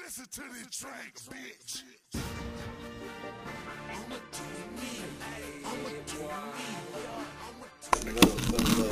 Listen to this track, bitch.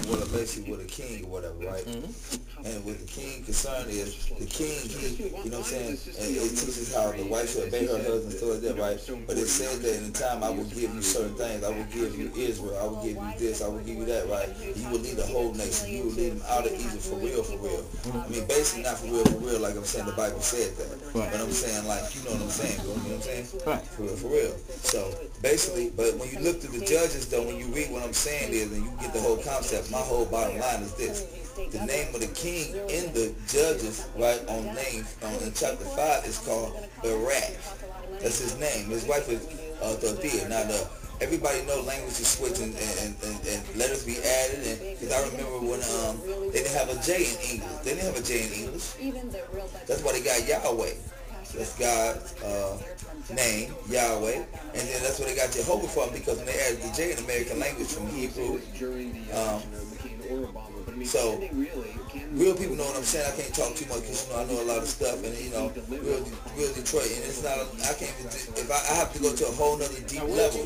Well, basically with a king or whatever, right? And what the king concern is, the king, he, you know what I'm saying, and it teaches how the wife should obey her husband, stuff like that, right? But it says that in the time I will give you certain things. I will give you Israel. I will give you this. I will give you that, right? You will lead the whole nation. You will lead them out of Egypt for real, for real. I mean, basically not for real, like I'm saying the Bible said that. Right. But I'm saying, like, you know what I'm saying, bro? You know what I'm saying? Right. For real. So, basically, but when you look through the Judges, though, when you read what I'm saying is, and you get the whole concept, my whole bottom line is this. The name of the king in the Judges, right, in chapter 5 is called Barak. That's his name. His wife is Thea. Now, everybody know language is switching and letters be added. And because I remember when they didn't have a J in English. They didn't have a J in English. That's why they got Yahweh. That's God's name, Yahweh. And then that's what they got Jehovah from, because when they added the J in American language from Hebrew. So, real people know what I'm saying. I can't talk too much because, you know, I know a lot of stuff. And, you know, real Detroit. And it's not, I can't even, if I have to go to a whole nother deep level.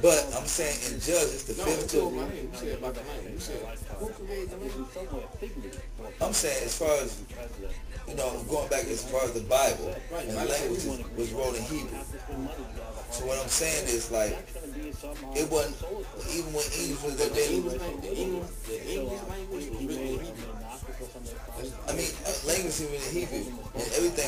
But I'm saying in Judges, the fifth chapter. I'm saying as far as, you know, going back as far as the Bible, and the language was wrote in Hebrew. So what I'm saying is, like, it wasn't, even when English was their daily language. I mean, language is in Hebrew, and everything.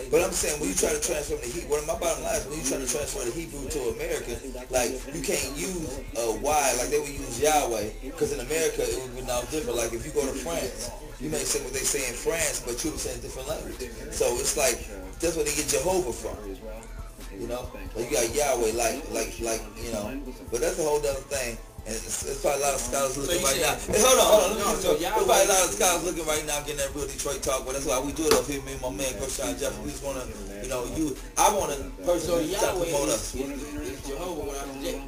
But I'm saying, when you try to transfer the Hebrew, my bottom line is, when you try to transfer the Hebrew to America, like, you can't use Y like they would use Yahweh, because in America it would be now different. Like, if you go to France, you may say what they say in France, but you would say a different language. So it's like, that's where they get Jehovah from. You know, like you got Yahweh, like, you know, but that's a whole other thing. And it's probably a lot of scholars looking right now. Hey, hold on. There's probably a lot of scholars looking right now getting that real Detroit talk, but that's why we do it up here. Me and my man, Gershon Jeff, we just want to, you know, I want to personally promote us. Jehovah without the J.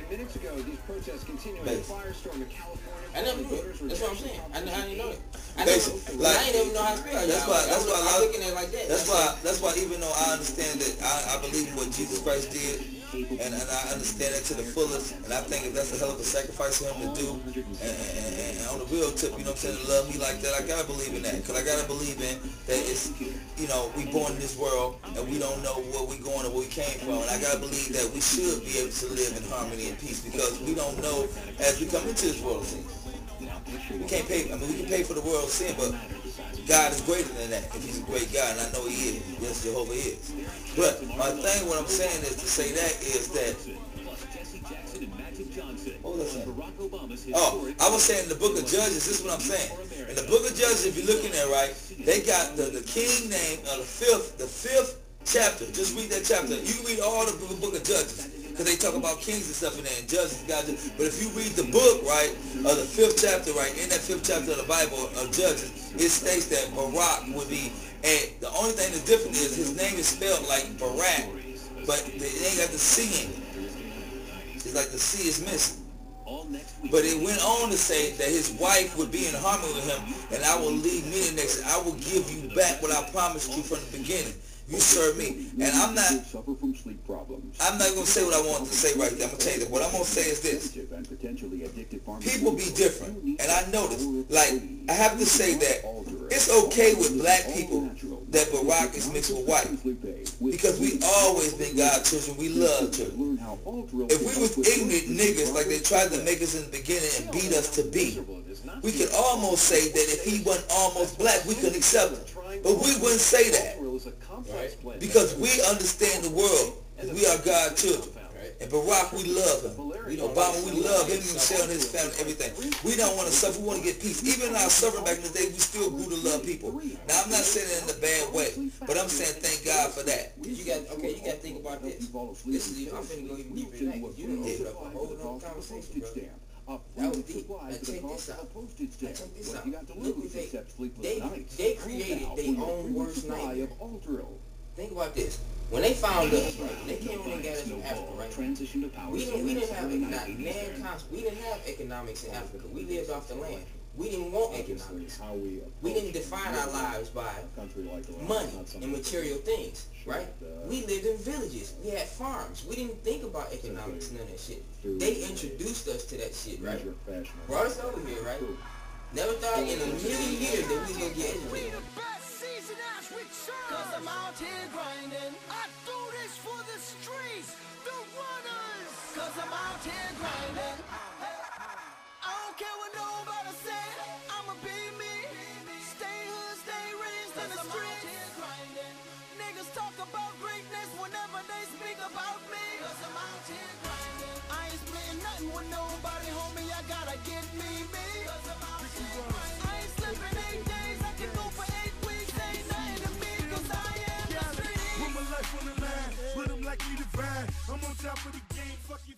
Minutes ago, these protests continuing a firestorm in California. I never knew it. That's what I'm saying. I didn't know it. I ain't even know how to spell. That's why I'm looking at it like that. That's why even though I understand that I believe in what Jesus Christ did, and I understand it to the fullest, and I think that's a hell of a sacrifice for him to do, and on the real tip, you know what I'm saying, to love me like that, I gotta believe in that, because I gotta believe in that it's, you know, we born in this world, and we don't know where we going or where we came from, and I gotta believe that we should be able to live in harmony and peace, because we don't know as we come into this world of sin. We can't pay, I mean, we can pay for the world of sin, but God is greater than that, if he's a great God, and I know he is. Yes, Jehovah is. But my thing, what I'm saying is to say that is that, what was I saying? Oh, I was saying in the book of Judges, this is what I'm saying. In the book of Judges, if you're looking at it, right, they got the king name of the fifth chapter. Just read that chapter. You can read all the book of Judges, because they talk about kings and stuff in there, and judges, God. But if you read the book, right, of the fifth chapter, right, in that fifth chapter of the Bible of Judges, it states that Barak would be, and the only thing that's different is his name is spelled like Barak, but they ain't got the C in it. It's like the C is missing. But it went on to say that his wife would be in harmony with him, and I will lead me the next. I will give you back what I promised you from the beginning. You serve me. And I'm not going to say what I want to say right there. I'm going to tell you that. What I'm going to say is this. People be different. And I notice, like, I have to say that it's okay with black people that Barak is mixed with white. Because we always been God's children. We love children. If we was ignorant niggas like they tried to make us in the beginning and beat us to be, we could almost say that if he wasn't almost black, we couldn't accept him. But we wouldn't say that. Right? Because we understand the world. We are God's children. And Barack, we love him. Obama, we love him, Michelle and his family, everything. We don't want to suffer. We want to get peace. Even in our suffering back in the day, we still grew to love people. Now, I'm not saying it in a bad way, but I'm saying thank God for that. You got to think about this. This is, I'm finna go even deeper than that. You done opened up a whole other conversation, bro. That was deep. Now check this out. Look what they created their own worst nightmare. Think about this. When they found us, right, they came in and got us from Africa, right? We didn't have economics in Africa. We lived off the land. We didn't want economics. We didn't define our lives by money and material things, right? We lived in villages. We had farms. We didn't think about economics, none of that shit. They introduced us to that shit, right? Brought us over here, right? Never thought in a million years that we was gonna get educated. Cause I'm out here grinding. I do this for the streets, the runners. Cause I'm out here grinding. I don't care what nobody say. I'ma be me. Stay hood, stay raised in the streets. Niggas talk about greatness whenever they speak about me. Cause I'm out here grinding. I ain't splitting nothing with nobody, homie. I gotta get me. Cause I'm out here grinding. I ain't slipping 8 days. I can go for 8 weeks. Ain't nothing to me. Cause I am the street. Put my life on the line. Put them like me divine. I'm on top of the game. Fuck you.